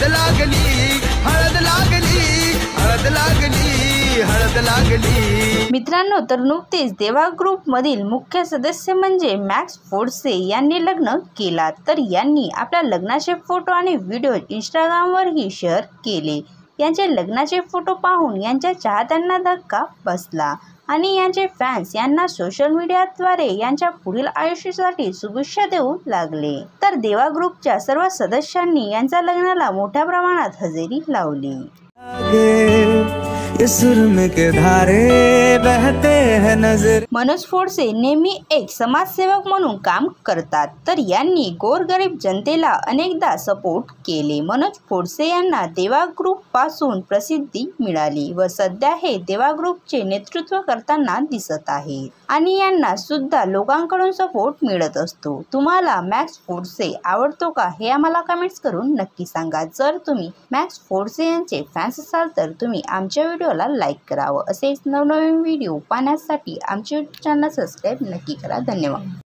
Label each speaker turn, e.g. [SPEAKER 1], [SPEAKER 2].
[SPEAKER 1] हळद लागली, हळद लागली, हळद लागली, हळद लागली।
[SPEAKER 2] मित्रांनो, तर नुकतेच देवा ग्रुप मधील मुख्य सदस्य म्हणजे मॅक्स फोर्से यांनी लग्न केला। तर यांनी आपल्या लग्नाचे फोटो आणि व्हिडिओ इंस्टाग्रामवरही शेअर केले। यांचे लग्नाचे फोटो पाहून यांच्या चाहत्यांना धक्का बसला आणि यांचे फॅन्स यांना सोशल मीडियाद्वारे यांच्या पुढील आयुष्यासाठी शुभेच्छा देऊ लागले। तर देवा ग्रुपच्या सर्व सदस्यांनी यांच्या लग्नाला मोठ्या प्रमाणात हजेरी लावली।
[SPEAKER 1] के धारे बहते हैं नजर।
[SPEAKER 2] मनोज फोर्से नेहमी एक समाजसेवक म्हणून काम करतात। तर यांनी गोरगरीब जनतेला अनेकदा सपोर्ट केले। मनोज फोर्से यांना देवा ग्रुप पासून प्रसिद्धी मिळाली व सध्या हे देवा ग्रुपचे नेतृत्व करताना दिसत आहेत आणि यांना सुद्धा लोकांकडून सपोर्ट मिळत असतो। तुम्हाला मॅक्स फोर्से आवडतो का, हे आम्हाला कमेंट्स करून नक्की सांगा। जर तुम्ही मॅक्स फोर्से यांचे फॅन्स असाल तर तुम्ही आमच्या व्हिडिओला लाईक करावं। असेच नवनवीन व्हिडिओ पाहण्यासाठी आमचे यूट्यूब चॅनल सबस्क्राईब नक्की करा। धन्यवाद।